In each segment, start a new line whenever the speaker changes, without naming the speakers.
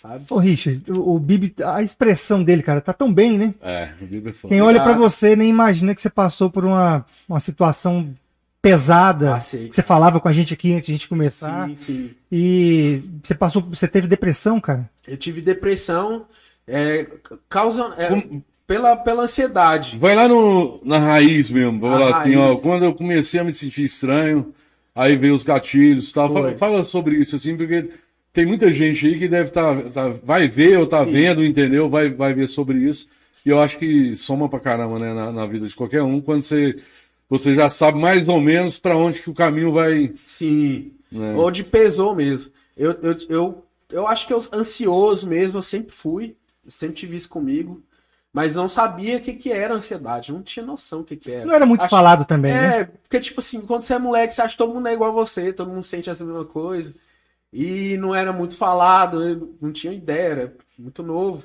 sabe?
Ô, Richard, o Bibi, a expressão dele, cara, tá tão bem, né?
O Bibi é foda.
Quem olha pra você nem imagina que você passou por uma situação pesada,
Passei,
que você falava com a gente aqui antes de a gente começar.
Sim, sim.
E você teve depressão, cara?
Eu tive depressão, pela ansiedade.
Vai lá na raiz mesmo, vou
A
falar assim,
raiz.
ó, quando eu comecei a me sentir estranho, aí veio os gatilhos e tal.
Foi.
Fala sobre isso, assim, porque tem muita gente aí que deve vai ver ou tá
Sim.
vendo, entendeu? Vai ver sobre isso. E eu acho que soma pra caramba, né, na vida de qualquer um, quando você já sabe mais ou menos pra onde que o caminho vai.
Sim.
Né?
Onde pesou mesmo. Eu acho que eu ansioso mesmo, eu sempre fui. Eu sempre tive isso comigo. Mas não sabia o que era ansiedade. Não tinha noção o que era.
Não era muito falado também, né?
Porque, tipo assim, quando você é moleque, você acha que todo mundo é igual a você, todo mundo sente essa mesma coisa. E não era muito falado, eu não tinha ideia, era muito novo.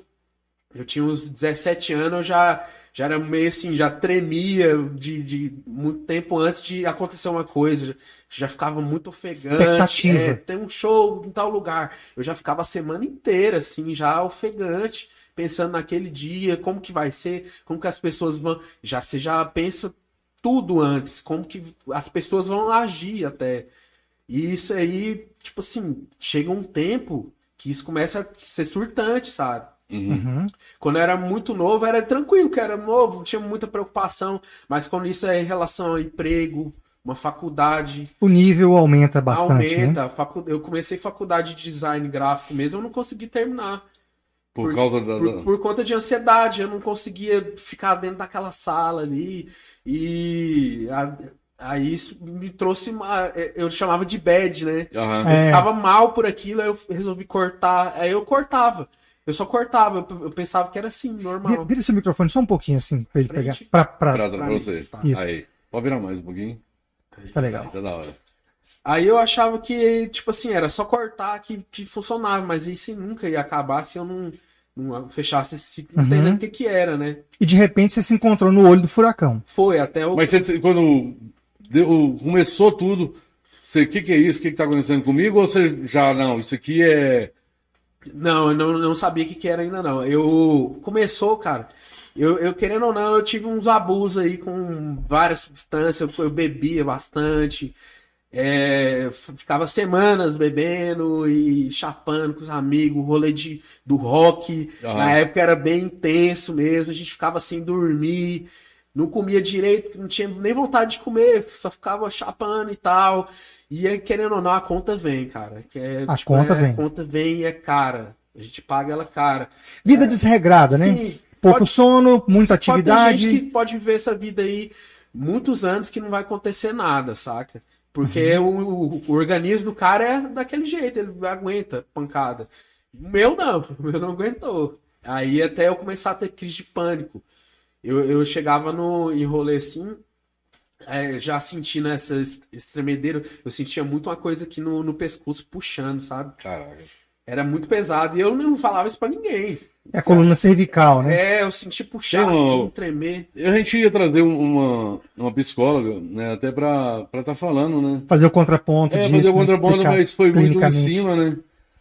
Eu tinha uns 17 anos, eu já era meio assim, já tremia de muito tempo antes de acontecer uma coisa. Já ficava muito ofegante.
Expectativa.
Tem um show em tal lugar. Eu já ficava a semana inteira, assim, já ofegante, pensando naquele dia, como que vai ser, como que as pessoas vão. Você já pensa tudo antes, como que as pessoas vão agir até. E isso aí, tipo assim, chega um tempo que isso começa a ser surtante, sabe?
Uhum.
Quando eu era muito novo, era tranquilo, que era novo, não tinha muita preocupação. Mas quando isso é em relação ao emprego, uma faculdade.
O nível aumenta bastante,
Aumenta.
né?
Eu comecei faculdade de design gráfico mesmo, eu não consegui terminar.
Por causa
Por conta de ansiedade, eu não conseguia ficar dentro daquela sala ali. Aí isso me trouxe eu chamava de bad, né?
Aham.
É.
Eu ficava mal por aquilo, aí eu resolvi cortar. Aí eu cortava. Eu só cortava, eu pensava que era assim, normal.
Vira esse microfone só um pouquinho assim, pra ele pegar.
Frente.
Pra
mim,
você.
tá.
Isso.
Aí. Pode virar mais um pouquinho.
Tá legal.
Tá da hora.
Aí eu achava que, tipo assim, era só cortar que funcionava, mas isso nunca ia acabar se eu não fechasse esse ciclo, não entendendo o que era, né?
E de repente você se encontrou no olho do furacão.
Foi, até o.
Mas você, quando começou tudo, o que é isso? O que tá acontecendo comigo? Ou você já, não, isso aqui é.
Não, eu não sabia o que era ainda não. Começou, cara. Eu querendo ou não, eu tive uns abusos aí com várias substâncias. Eu bebia bastante. Ficava semanas bebendo e chapando com os amigos, rolê do rock.
Aham.
Na época era bem intenso mesmo. A gente ficava sem dormir. Não comia direito, não tinha nem vontade de comer, só ficava chapando e tal. E aí, querendo ou não, a conta vem, cara.
A conta vem.
A conta vem e é cara. A gente paga ela cara.
Vida desregrada, né?
Sim,
Pouco sono, muita atividade.
Tem gente que pode viver essa vida aí muitos anos que não vai acontecer nada, saca? Porque o organismo do cara é daquele jeito, ele aguenta pancada. O meu não, o meu não aguentou. Aí até eu começar a ter crise de pânico. Eu chegava em rolê assim, já sentindo esse tremedeiro, eu sentia muito uma coisa aqui no pescoço puxando, sabe?
Caraca.
Era muito pesado e eu não falava isso pra ninguém.
É a coluna cervical, né?
Eu senti puxar,
Não,
tremer.
A gente ia trazer uma psicóloga, né? Até pra tá falando, né?
Fazer o contraponto disso.
Fazer o contraponto,
explicar
mas foi muito em
clinicamente.
cima, né?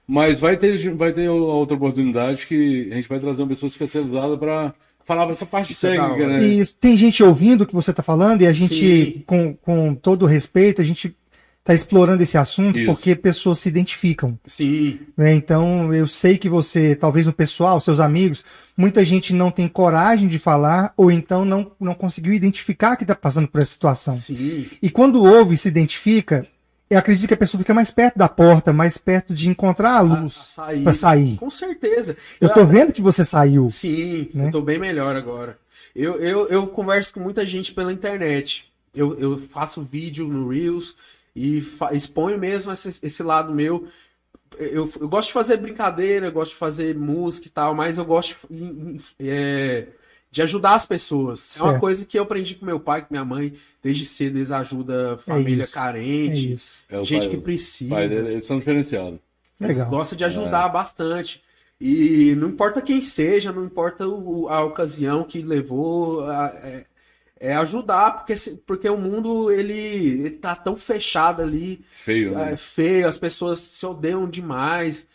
Mas vai ter outra oportunidade que a gente vai trazer uma pessoa especializada pra falar dessa parte
Isso é da
técnica,
hora.
né?
Isso. Tem gente ouvindo o que você está falando e a gente,
Sim.
com todo respeito, a gente está explorando esse assunto
Isso.
porque pessoas se identificam.
Sim,
Né? Então, eu sei que você, talvez no pessoal, seus amigos, muita gente não tem coragem de falar ou então não conseguiu identificar que está passando por essa situação.
sim.
E quando ouve e se identifica, eu acredito que a pessoa fica mais perto da porta, mais perto de encontrar a luz para sair.
Com certeza.
Eu tô vendo que você saiu.
Sim,
né?
eu tô bem melhor agora. Eu converso com muita gente pela internet. Eu faço vídeo no Reels e exponho mesmo esse lado meu. Eu gosto de fazer brincadeira, eu gosto de fazer música e tal, mas eu gosto de ajudar as pessoas.
Certo.
É uma coisa que eu aprendi com meu pai, com minha mãe, desde cedo eles ajudam família
isso,
carente,
isso.
O
gente
pai-
que precisa.
Pai dele, eles são diferenciados.
Eles
Legal.
gostam de ajudar bastante. E não importa quem seja, não importa a ocasião que levou, ajudar, porque o mundo ele tá tão fechado ali,
Feio, né?
feio, as pessoas se odeiam demais.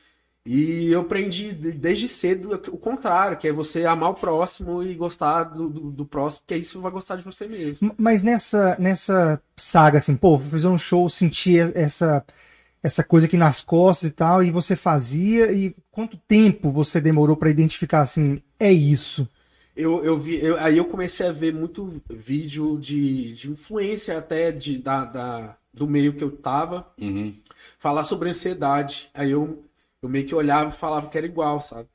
E eu aprendi desde cedo o contrário, que é você amar o próximo e gostar do próximo, porque aí você vai gostar de você mesmo.
Mas nessa saga, assim, pô, vou fazer um show, sentir essa coisa aqui nas costas e tal, e você fazia, e quanto tempo você demorou pra identificar, assim, é isso?
Aí eu comecei a ver muito vídeo de influência até do meio que eu tava,
Uhum.
falar sobre ansiedade. Aí eu meio que olhava e falava que era igual, sabe?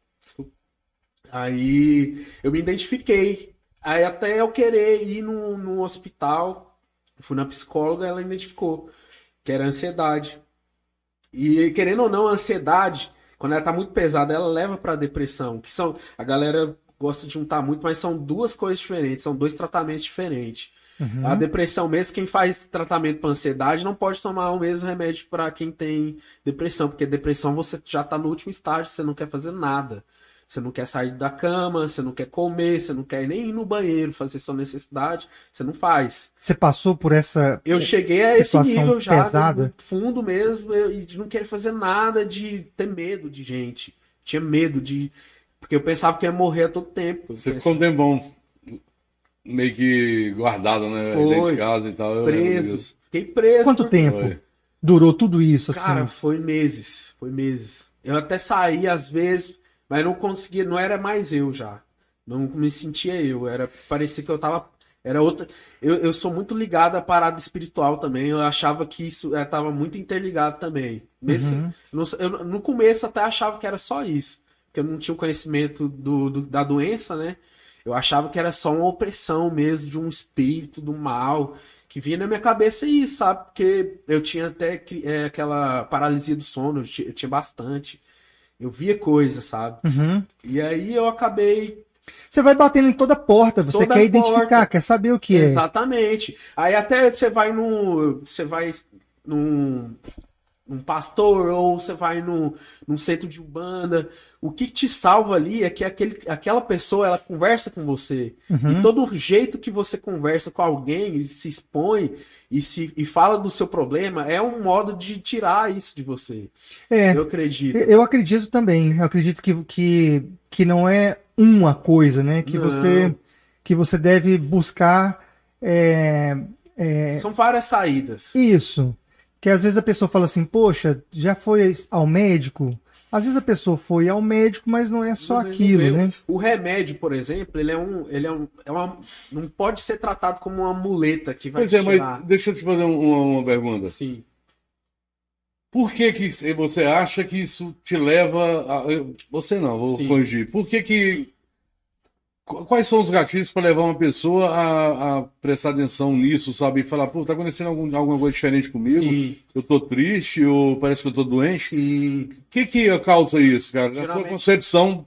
Aí eu me identifiquei. Aí até eu querer ir no hospital, fui na psicóloga, ela identificou que era ansiedade. E querendo ou não, a ansiedade, quando ela tá muito pesada, ela leva pra depressão, que são, a galera gosta de juntar muito, mas são duas coisas diferentes, são dois tratamentos diferentes. A depressão mesmo, quem faz tratamento para ansiedade não pode tomar o mesmo remédio para quem tem depressão, porque depressão você já tá no último estágio, você não quer fazer nada. Você não quer sair da cama, você não quer comer, você não quer nem ir no banheiro fazer sua necessidade, você não faz.
Você passou por essa
Eu cheguei a esse
situação
nível já,
pesada?
no fundo mesmo, e de não querer fazer nada, de ter medo de gente. Tinha medo de... Porque eu pensava que ia morrer a todo tempo.
Você ficou um tempão meio que guardado, né?
Foi.
Dentro de casa e tal. Eu lembro
Preso.
disso.
Fiquei preso.
Quanto tempo
Foi.
durou tudo isso, assim?
Cara, foi meses. Foi meses. Eu até saí às vezes, mas não conseguia, não era mais eu já. Não me sentia eu. Parecia que eu tava. Era outra. Eu sou muito ligado à parada espiritual também. Eu achava que isso estava muito interligado também. No começo até achava que era só isso. Porque eu não tinha o conhecimento da doença, né? Eu achava que era só uma opressão mesmo de um espírito do mal que vinha na minha cabeça isso, sabe? Porque eu tinha até aquela paralisia do sono, eu tinha bastante. Eu via coisas, sabe? E aí eu acabei.
Você vai batendo em toda porta, você
Toda
quer identificar,
porta.
quer saber o que é.
Exatamente. Aí até você vai num pastor ou você vai num centro de umbanda. O que te salva ali é que aquela pessoa ela conversa com você. E todo jeito que você conversa com alguém e se expõe e fala do seu problema é um modo de tirar isso de você.
É,
Eu acredito.
eu acredito também. Eu acredito que não é uma coisa, né?
Não.
Que você deve buscar
São várias saídas.
isso. Que às vezes a pessoa fala assim, poxa, já foi ao médico? Às vezes a pessoa foi ao médico, mas não é só
Não
aquilo,
veio.
né?
O remédio, por exemplo, não pode ser tratado como uma muleta que vai
Pois é,
tirar.
mas deixa eu te fazer uma pergunta.
Sim.
Por que você acha que isso te leva a... Você não, vou
Sim.
corrigir. Por que... Quais são os gatilhos para levar uma pessoa a prestar atenção nisso, sabe? E falar, pô, tá acontecendo alguma coisa diferente comigo?
Sim.
Eu tô triste ou parece que eu tô doente?
Sim.
O que causa isso, cara? A sua
Geralmente-
concepção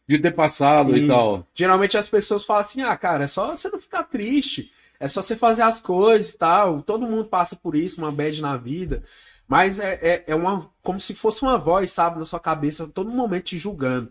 de ter passado e
Sim.
tal.
Geralmente as pessoas falam assim, cara, é só você não ficar triste, é só você fazer as coisas e tal. Todo mundo passa por isso, uma bad na vida. Mas como se fosse uma voz, sabe, na sua cabeça, a todo momento te julgando.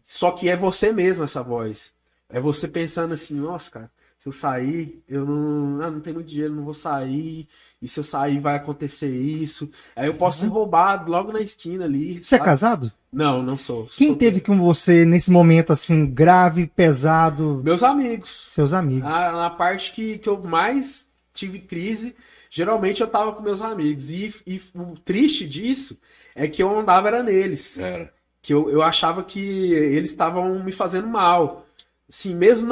Só que é você mesmo essa voz. É você pensando assim, nossa, cara, se eu sair, eu não tenho muito dinheiro, não vou sair. E se eu sair, vai acontecer isso. Aí eu posso ser roubado logo na esquina ali.
Você é
sabe?
casado?
Não, não sou.
Quem
Sou
teve com você nesse momento assim, grave, pesado?
Meus amigos.
Seus amigos.
Na parte que eu mais tive crise, geralmente eu tava com meus amigos. E o triste disso é que eu andava era neles.
Cara,
Que eu achava que eles estavam me fazendo mal. Assim, mesmo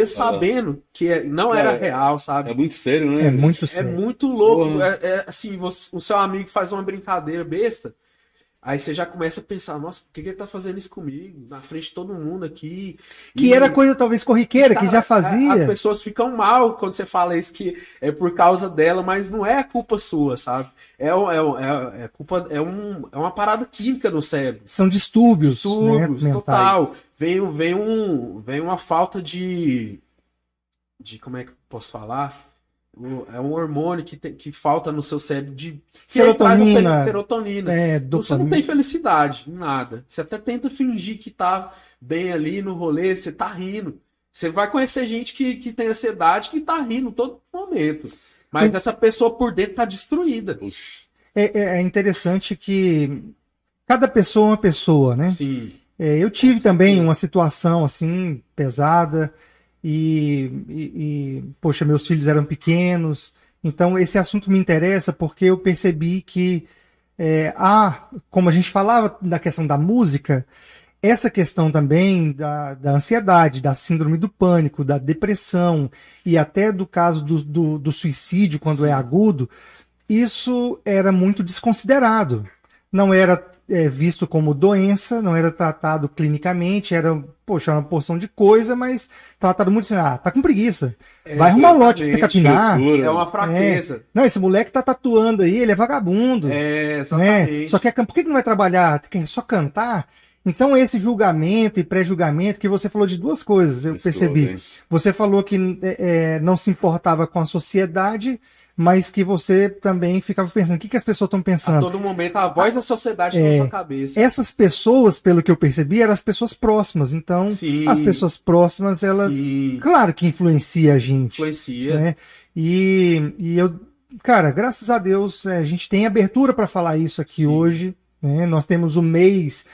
sabendo que não era
Cara,
real, sabe?
é muito sério, né?
É muito
É
sério.
muito louco.
Porra.
Assim, o seu amigo faz uma brincadeira besta, aí você já começa a pensar, nossa, por que ele tá fazendo isso comigo? Na frente de todo mundo aqui.
Que
E,
era coisa talvez corriqueira, que
cara,
já
As
fazia.
pessoas ficam mal quando você fala isso, que é por causa dela, mas não é culpa sua, sabe? É uma parada química no cérebro.
São distúrbios, né,
Distúrbios,
mentais.
total. Vem uma falta de como é que eu posso falar? É um hormônio que falta no seu cérebro de
Serotonina.
serotonina.
É,
Então você não
dopamina.
tem felicidade em nada. Você até tenta fingir que tá bem ali no rolê, você tá rindo. Você vai conhecer gente que tem ansiedade que tá rindo todo momento. Mas essa pessoa por dentro tá destruída.
Puxa.
É interessante que cada pessoa é uma pessoa, né?
Sim.
Eu tive também uma situação assim pesada poxa, meus filhos eram pequenos, então esse assunto me interessa porque eu percebi que como a gente falava da questão da música, essa questão também da ansiedade, da síndrome do pânico, da depressão e até do caso do suicídio quando é agudo, isso era muito desconsiderado. Não era visto como doença, não era tratado clinicamente, era, poxa, uma porção de coisa, mas tratado muito assim, tá com preguiça. Vai arrumar um lote pra você capinar.
É uma fraqueza.
Não, esse moleque tá tatuando aí, ele é vagabundo.
Exatamente.
Só que por que não vai trabalhar? Quer só cantar? Então, esse julgamento e pré-julgamento, que você falou de duas coisas, eu percebi. Você falou que não se importava com a sociedade, mas que você também ficava pensando, o que as pessoas estão pensando?
A todo momento, a voz da sociedade na sua cabeça.
Essas pessoas, pelo que eu percebi, eram as pessoas próximas. Então, as pessoas próximas, elas, claro que influencia a gente.
Influencia.
Né? E eu, cara, graças a Deus, a gente tem abertura para falar isso aqui hoje. Né? Nós temos um mês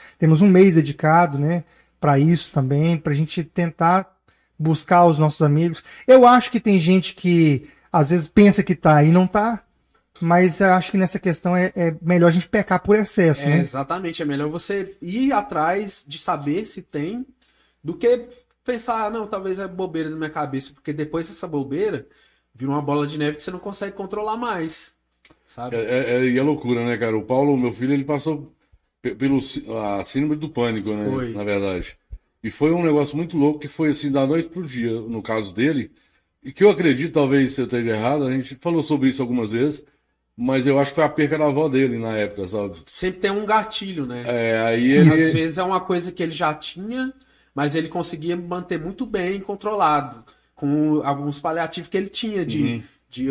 dedicado, né, para isso também, para a gente tentar buscar os nossos amigos. Eu acho que tem gente que às vezes pensa que tá e não tá, mas eu acho que nessa questão é melhor a gente pecar por excesso. Né?
Exatamente, é melhor você ir atrás de saber se tem, do que pensar, não, talvez é bobeira na minha cabeça, porque depois dessa bobeira vira uma bola de neve que você não consegue controlar mais. Sabe?
E é loucura, né, cara? O Paulo, meu filho, ele passou a síndrome do pânico, né?
Foi.
Na verdade. E foi um negócio muito louco que foi assim, da noite pro dia, no caso dele. E que eu acredito, talvez eu esteja errado, a gente falou sobre isso algumas vezes, mas eu acho que foi a perca da avó dele na época, sabe?
Sempre tem um gatilho, né?
Aí ele...
Às vezes é uma coisa que ele já tinha, mas ele conseguia manter muito bem controlado, com alguns paliativos que ele tinha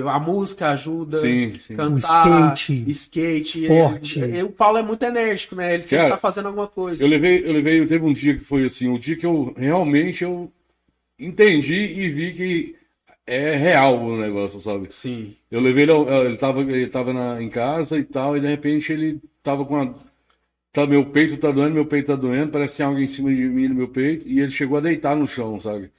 a música ajuda, cantar, skate,
esporte.
O Paulo é muito enérgico, né? Ele sempre tá fazendo alguma coisa.
Teve um dia que foi assim, um dia que eu realmente entendi e vi que é real o negócio, sabe?
Sim.
Eu levei ele tava em casa e tal, e de repente ele tava com meu peito tá doendo, parece que tem alguém em cima de mim no meu peito, e ele chegou a deitar no chão, sabe?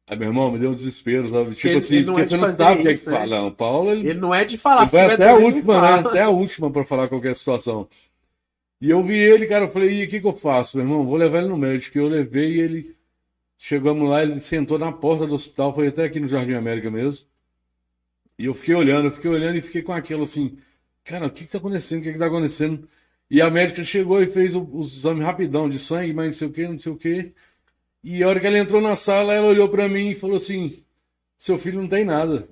Aí, meu irmão, me deu um desespero, sabe? Tipo assim, porque você não sabe o que é que fala. Não, o Paulo, ele
não é de falar.
Ele vai até a última, né? Até a última pra falar qualquer situação. E eu vi ele, cara, eu falei, e o que eu faço, meu irmão? Vou levar ele no médico. Eu levei e ele... Chegamos lá, ele sentou na porta do hospital, foi até aqui no Jardim América mesmo. E eu fiquei olhando e fiquei com aquilo assim, cara, o que tá acontecendo? O que tá acontecendo? E a médica chegou e fez os exames rapidão de sangue, mas não sei o que. E a hora que ela entrou na sala, ela olhou pra mim e falou assim, seu filho não tem nada.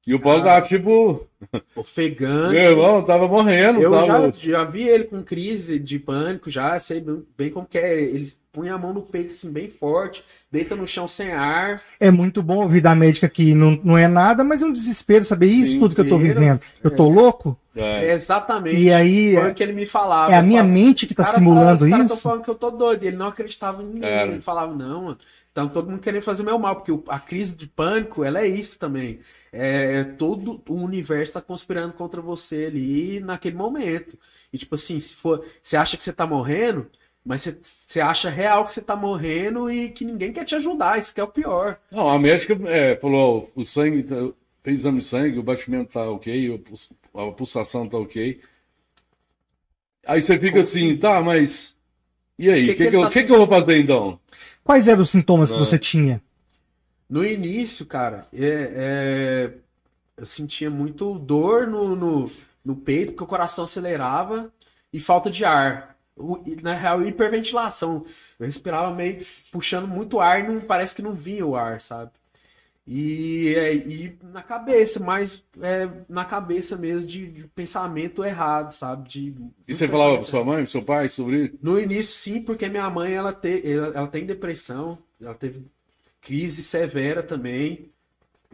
E o Paulo tava tipo...
ofegante.
Meu irmão, tava morrendo.
Eu já vi ele com crise de pânico, já sei bem como que é. Ele punha a mão no peito assim, bem forte, deita no chão sem ar.
É muito bom ouvir da médica que não é nada, mas é um desespero saber isso, tudo que eu tô vivendo. Eu tô louco?
Exatamente.
E aí,
foi o que ele me falava.
É a minha mente que tá simulando
os
isso?
Os caras falando que eu tô doido. Ele não acreditava em ninguém. Ele falava, não, mano. Então todo mundo querendo fazer meu mal, porque a crise de pânico, ela é isso também. Todo o universo tá conspirando contra você ali naquele momento. E tipo assim, você acha que você tá morrendo, mas você acha real que você tá morrendo e que ninguém quer te ajudar. Isso que é o pior.
Não, a médica falou, o sangue, fez exame de sangue, o batimento tá ok, a pulsação tá ok. Aí você fica assim, tá, mas e aí? O que eu vou fazer então?
Quais eram os sintomas que você tinha?
No início, cara, eu sentia muito dor no peito, porque o coração acelerava e falta de ar. Na real, hiperventilação. Eu respirava meio puxando muito ar e parece que não vinha o ar, sabe? E na cabeça, mas na cabeça mesmo de pensamento errado, sabe?
E você falava pra sua mãe, pro seu pai sobre isso?
No início, sim, porque minha mãe ela tem depressão, ela teve crise severa também.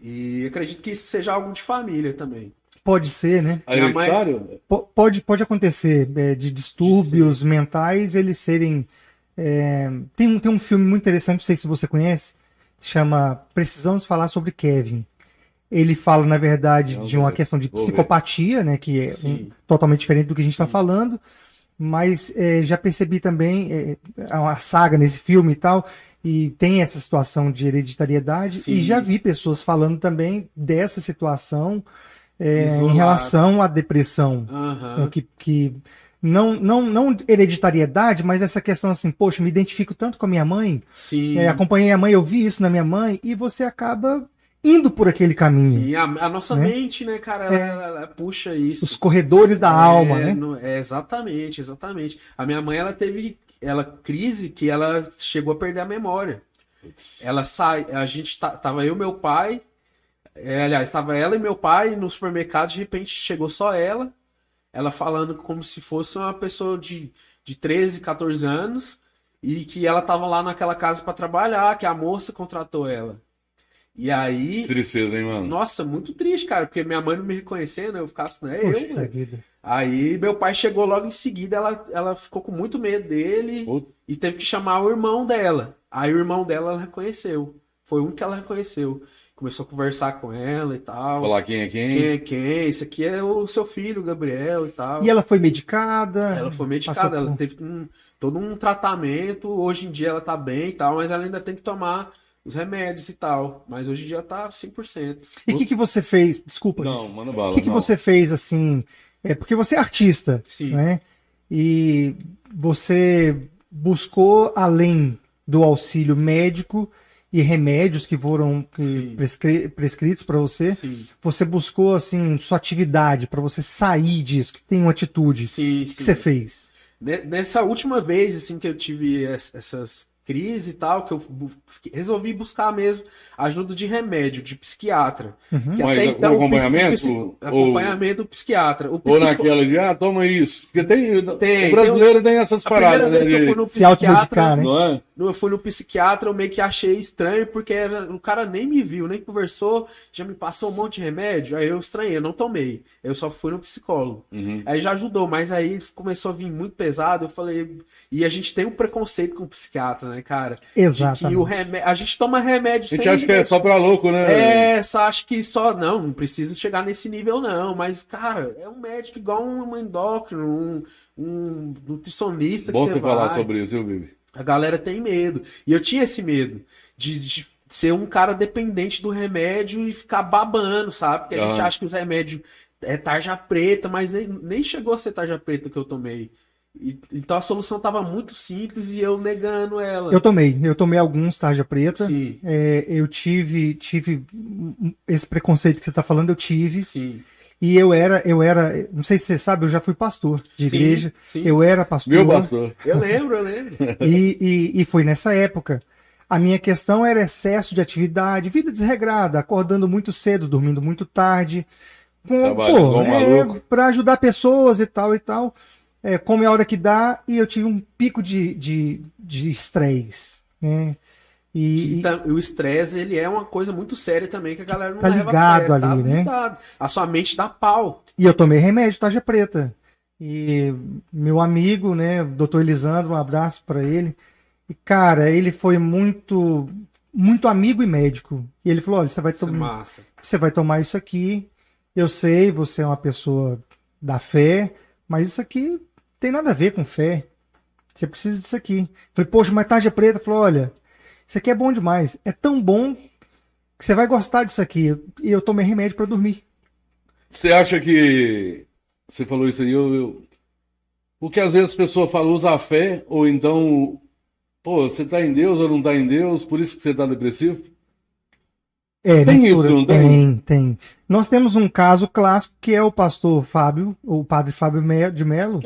E acredito que isso seja algo de família também.
Pode ser, né?
Hereditário?
Pode acontecer, de distúrbios mentais, eles serem... Tem um filme muito interessante, não sei se você conhece, chama Precisamos Falar sobre Kevin. Ele fala, na verdade, de uma questão de psicopatia, né, que é totalmente diferente do que a gente está falando, mas já percebi também a saga nesse filme e tal, e tem essa situação de hereditariedade,
Sim.
e já vi pessoas falando também dessa situação em
Isolado.
relação à depressão,
Aham.
que não hereditariedade, mas essa questão assim, poxa, me identifico tanto com a minha mãe,
Sim.
acompanhei a mãe, eu vi isso na minha mãe, e você acaba indo por aquele caminho.
E a nossa
Né?
mente, né, cara, ela puxa isso.
Os corredores da alma, né?
Exatamente, exatamente. A minha mãe, ela teve crise que ela chegou a perder a memória. Ela a gente tava eu e meu pai, aliás, tava ela e meu pai no supermercado, de repente chegou só ela falando como se fosse uma pessoa de 13, 14 anos, e que ela tava lá naquela casa para trabalhar, que a moça contratou ela. E aí,
Tristeza, hein, mano?
nossa, muito triste, cara, porque minha mãe não me reconhecendo, eu ficava assim,
Poxa
moleque.
vida.
Aí meu pai chegou logo em seguida, ela ficou com muito medo dele e teve que chamar o irmão dela. Aí o irmão dela ela reconheceu. Foi um que ela reconheceu. Começou a conversar com ela e tal.
Falar quem é quem?
Quem é quem? Esse aqui é o seu filho, o Gabriel e tal.
E ela foi medicada?
Ela foi medicada, ela teve todo um tratamento. Hoje em dia ela tá bem e tal, mas ela ainda tem que tomar os remédios e tal. Mas hoje em dia tá 100%.
E o que você fez? Desculpa.
Não, manda bala.
O que você fez assim? Porque você é artista,
Sim.
né? E você buscou, além do auxílio médico e remédios que foram prescritos para você,
Sim.
você buscou assim sua atividade para você sair disso, que tem uma atitude.
Sim,
O que você fez?
Nessa última vez assim que eu tive essas crises e tal, que eu resolvi buscar mesmo ajuda de remédio, de psiquiatra. Que
Mas
até
com
então,
acompanhamento?
acompanhamento do psiquiatra.
Ou naquela de, toma isso. Porque o
Tem
brasileiro tem essas
a
paradas,
primeira
né?
vez que eu fui no
Se automedicar, né?
Não é?
Eu fui no psiquiatra, eu meio que achei estranho, porque o cara nem me viu, nem conversou, já me passou um monte de remédio, aí eu estranhei, eu não tomei. Eu só fui no psicólogo. Aí já ajudou, mas aí começou a vir muito pesado, eu falei... E a gente tem um preconceito com o psiquiatra, né, cara?
Exatamente.
De que a gente toma remédio
A gente acha que é só pra louco, né?
só acho que só... Não precisa chegar nesse nível, não. Mas, cara, é um médico igual um endócrino, um nutricionista
Bom
que
você
vai.
falar sobre isso, viu, Bibi?
A galera tem medo. E eu tinha esse medo de ser um cara dependente do remédio e ficar babando, sabe? Porque a gente acha que os remédios é tarja preta, mas nem chegou a ser tarja preta que eu tomei. Então a solução tava muito simples e eu negando ela.
Eu tomei alguns tarja preta.
Sim.
Eu tive esse preconceito que você está falando, eu tive.
Sim.
E eu era, não sei se você sabe, eu já fui pastor de
Sim,
igreja.
sim.
Eu era pastor.
Meu pastor.
Eu lembro.
E foi nessa época. A minha questão era excesso de atividade, vida desregrada, acordando muito cedo, dormindo muito tarde.
Trabalhando igual maluco.
Para ajudar pessoas e tal e tal. Come a hora que dá, e eu tive um pico de estresse, né? E
o estresse, ele é uma coisa muito séria também, que a galera não
tá
leva
ligado
a sério.
ali, né?
Ligado. A sua mente dá pau.
E eu tomei remédio, tarja preta. E meu amigo, né, Dr. Elisandro, um abraço para ele. E, cara, ele foi muito, muito amigo e médico. E ele falou: olha, você vai tomar isso aqui. Eu sei, você é uma pessoa da fé, mas isso aqui tem nada a ver com fé. Você precisa disso aqui. Falei, poxa, mas tarja preta. Falou: olha, isso aqui é bom demais. É tão bom que você vai gostar disso aqui. E eu tomei remédio para dormir.
Você acha que... Você falou isso aí, porque às vezes as pessoas falam, usa a fé, ou então, pô, você tá em Deus ou não tá em Deus, por isso que você tá depressivo? Tem isso, não tem?
Tem. Nós temos um caso clássico que é o pastor Fábio, o padre Fábio de Mello,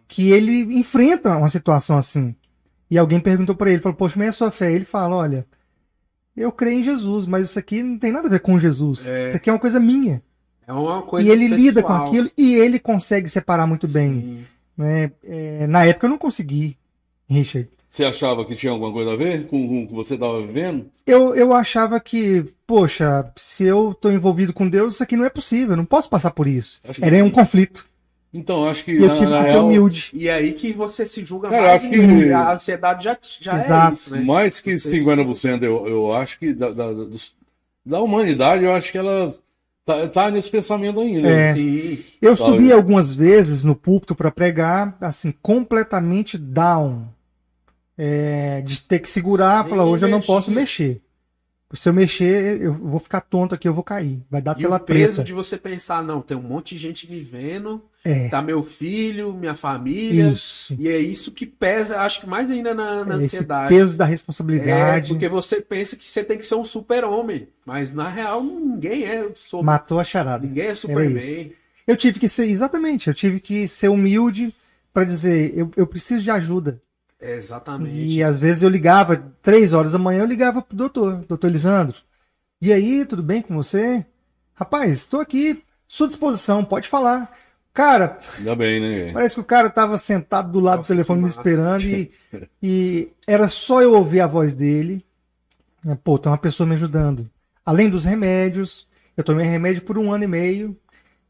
que ele enfrenta uma situação assim. E alguém perguntou para ele, falou, poxa, mas é a sua fé? Ele fala, olha, eu creio em Jesus, mas isso aqui não tem nada a ver com Jesus. Isso aqui é uma coisa minha.
É uma coisa
e ele
pessoal.
lida com aquilo e ele consegue separar muito bem. Né? Na época eu não consegui, Richard.
Você achava que tinha alguma coisa a ver com o que você estava vivendo?
Eu achava que, poxa, se eu estou envolvido com Deus, isso aqui não é possível, eu não posso passar por isso. Era um conflito.
Então, acho que
eu tive que ser humilde.
E aí que você se julga
cara,
mais.
acho que
a ansiedade já
Exato.
é isso, né?
Mais que 50%, eu acho que da humanidade, eu acho que ela Tá nesse pensamento ainda.
É.
Sim.
Eu subi algumas vezes no púlpito para pregar, assim, completamente down. De ter que segurar,
Sem
falar, hoje eu não posso
energia.
mexer. Se eu mexer, eu vou ficar tonto aqui, eu vou cair. Vai dar
E
tela
o peso
preta.
de você pensar, não, tem um monte de gente me vendo,
É.
tá meu filho, minha família,
Isso.
e é isso que pesa, acho que mais ainda na
Esse
ansiedade.
peso da responsabilidade
Porque você pensa que você tem que ser um super-homem, mas na real ninguém é super,
matou a charada.
ninguém é
Era isso.
Superman.
Eu tive que ser, exatamente, eu tive que ser humilde para dizer, eu preciso de ajuda.
É, exatamente.
E às vezes eu ligava, 3 horas da manhã, eu ligava pro doutor Lisandro. E aí, tudo bem com você? Rapaz, estou aqui, sua disposição, pode falar. Cara,
Ainda bem, né?
parece que o cara estava sentado do lado
Nossa,
do telefone
que
me
massa.
esperando e era só eu ouvir a voz dele. Pô, tem uma pessoa me ajudando. Além dos remédios, eu tomei remédio por 1 ano e meio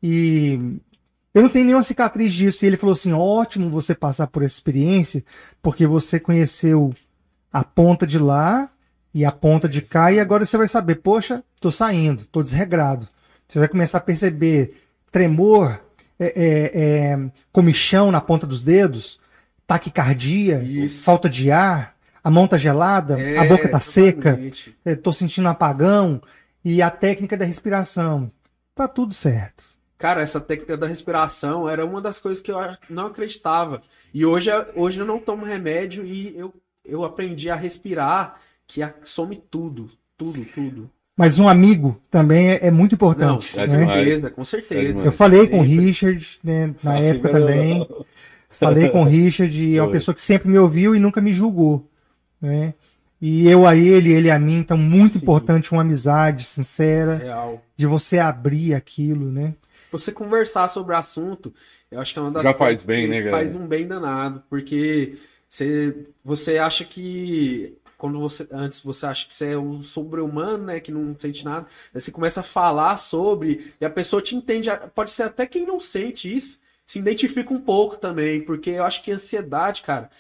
e eu não tenho nenhuma cicatriz disso. E ele falou assim, ótimo você passar por essa experiência, porque você conheceu a ponta de lá e a ponta de cá, e agora você vai saber, poxa, tô saindo, tô desregrado. Você vai começar a perceber tremor, comichão na ponta dos dedos, taquicardia,
Isso.
falta de ar, a mão tá gelada, a boca tá seca,
exatamente.
tô sentindo um apagão, e a técnica da respiração. Tá tudo certo.
Cara, essa técnica da respiração era uma das coisas que eu não acreditava. E hoje eu não tomo remédio e eu aprendi a respirar, que some tudo. Tudo.
Mas um amigo também é muito importante.
Não, com
né?
certeza, com certeza.
demais.
Eu falei com o
Sempre.
Richard, né, na época também. Falei com o Richard, e é uma
Foi.
pessoa que sempre me ouviu e nunca me julgou. Né? E eu a ele a mim. Então, muito
Sim.
importante uma amizade sincera,
Real.
de você abrir aquilo, né?
Você conversar sobre o assunto, eu acho que é uma das
Já faz
coisas
bem,
que
né, cara?
faz um bem danado, porque você acha que antes você acha que você é um sobre-humano, né, que não sente nada, aí você começa a falar sobre e a pessoa te entende, pode ser até quem não sente isso, se identifica um pouco também, porque eu acho que ansiedade, cara,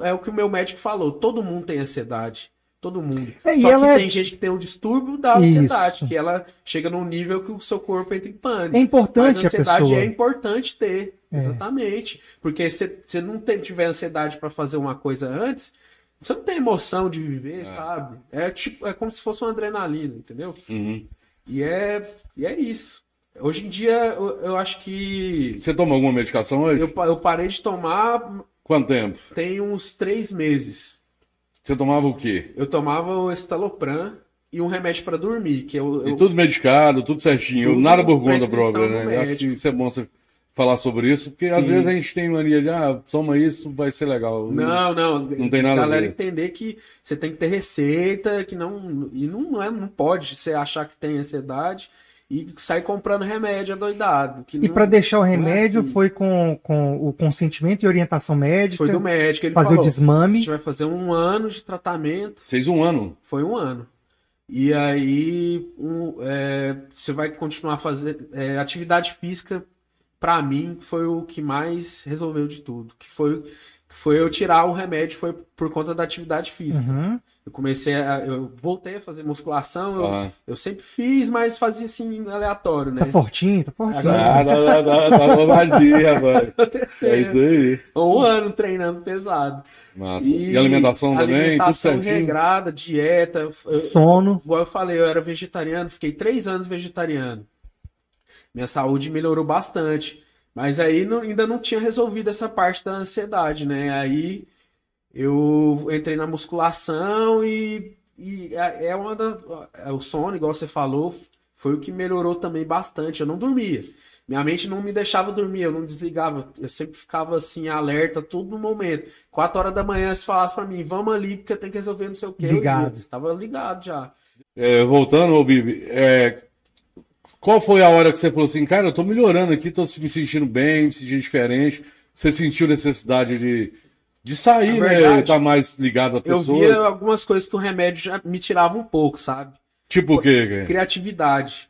é o que o meu médico falou, todo mundo tem ansiedade. Todo mundo.
E
Só
ela
que tem gente que tem um distúrbio da
Isso.
ansiedade, que ela chega num nível que o seu corpo entra em pânico.
É importante
Mas a
a
ansiedade
pessoa.
é importante ter. Exatamente. Porque se você não tiver ansiedade para fazer uma coisa antes, você não tem emoção de viver, sabe? É como se fosse uma adrenalina, entendeu?
Uhum.
E é isso. Hoje em dia, eu acho que
Você toma alguma medicação hoje?
eu parei de tomar
Quanto tempo?
tem uns 3 meses.
Você tomava o quê?
Eu tomava o Estalopram e um remédio para dormir, que
E tudo medicado, tudo certinho.
Tudo
Nada por conta
prescrição
própria,
do
né? Eu acho
médico.
que isso é bom você falar sobre isso, porque às
Sim.
vezes a gente tem mania de, toma isso, vai ser legal.
Não
tem nada a
galera
ver.
entender que você tem que ter receita, que não pode você achar que tem ansiedade e sair comprando remédio adoidado. Que
E
não-
para deixar o
não é
remédio
assim.
foi com o consentimento e orientação médica,
Foi do médico, ele
fazer
falou,
o
a
desmame.
gente vai fazer 1 ano de tratamento,
Fez 1 ano.
foi 1 ano. E aí você vai continuar a fazer atividade física. Pra mim, foi o que mais resolveu de tudo. Que foi eu tirar o remédio, foi por conta da atividade física.
Uhum.
Eu voltei a fazer musculação,
Ah.
eu sempre fiz, mas fazia assim, aleatório, né?
Tá fortinho, tá fortinho.
Dá magia, mano. É isso aí.
1 ano treinando pesado.
Massa. E alimentação também, tudo
alimentação
certinho.
regrada, dieta.
Sono.
Igual eu falei, eu era vegetariano, fiquei 3 anos vegetariano. Minha saúde melhorou bastante. Mas aí ainda não tinha resolvido essa parte da ansiedade, né? Aí eu entrei na musculação e o sono, igual você falou, foi o que melhorou também bastante. Eu não dormia. Minha mente não me deixava dormir, eu não desligava. Eu sempre ficava assim, alerta, todo no momento. 4 horas da manhã, se falasse pra mim, vamos ali, porque tem que resolver não sei o quê.
Ligado.
Eu tava ligado já.
Voltando, ô Bibi, qual foi a hora que você falou assim, cara, eu tô melhorando aqui, tô me sentindo bem, me sentindo diferente. Você sentiu necessidade de sair,
Na
né?
verdade,
Estar mais ligado a
Eu
pessoas?
via algumas coisas que o remédio já me tirava um pouco, sabe?
Tipo o quê? cara?
Criatividade.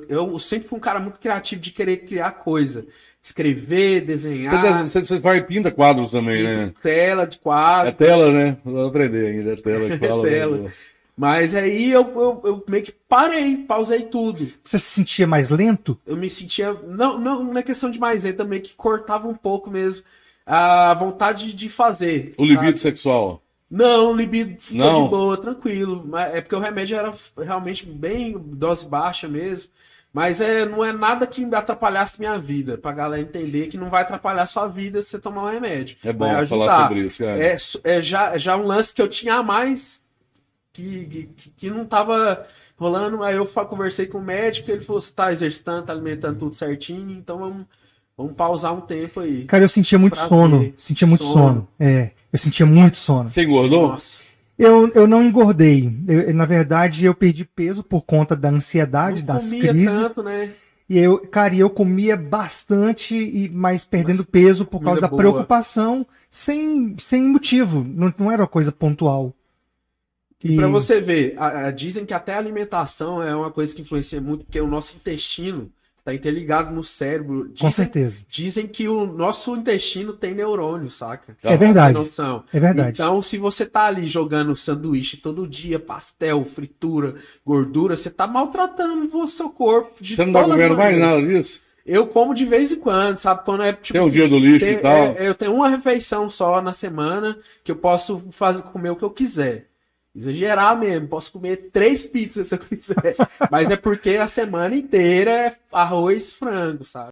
Eu sempre fui um cara muito criativo de querer criar coisa. Escrever, desenhar,
Você vai e pinta quadros também, né?
tela de
É
quadro.
tela, né? Vou aprender ainda, é tela que fala.
Tela.
né?
Mas aí eu meio que pausei tudo.
Você se sentia mais lento?
Eu me sentia. Não é questão de mais, aí também que cortava um pouco mesmo a vontade de fazer.
O libido
sabe?
sexual.
Não, o libido ficou
Não.
de boa, tranquilo. Mas é porque o remédio era realmente bem dose baixa mesmo. Mas não é nada que atrapalhasse minha vida. Pra galera entender que não vai atrapalhar sua vida se você tomar um remédio.
É bom
Vai ajudar.
falar sobre isso, cara.
Já um lance que eu tinha a mais que não tava rolando. Aí eu conversei com o médico, ele falou: você tá exercitando, tá alimentando tudo certinho, então vamos pausar um tempo aí.
Cara, eu sentia muito
Pra
sono.
ver.
Sentia muito sono. Eu sentia muito sono.
Você engordou?
Nossa,
Eu não engordei. Na verdade, eu perdi peso por conta da ansiedade,
não
das
comia
crises.
tanto, né?
E eu comia bastante, mas perdendo peso por causa
comida
da
boa.
preocupação, sem motivo. Não era uma coisa pontual.
E pra você ver, dizem que até a alimentação é uma coisa que influencia muito, porque o nosso intestino tá interligado no cérebro.
Com certeza.
Dizem que o nosso intestino tem neurônio, saca?
É verdade.
Tem noção.
É verdade.
Então, se você tá ali jogando sanduíche todo dia, pastel, fritura, gordura, você tá maltratando o seu corpo. De
Você não tá
todas
comendo mais
maneiras.
nada disso?
Eu como de vez em quando, sabe? Quando é tipo
Tem um dia do lixo e tal.
eu tenho uma refeição só na semana que eu posso comer o que eu quiser. Exagerar mesmo, posso comer 3 pizzas se eu quiser. Mas é porque a semana inteira é arroz e frango, sabe?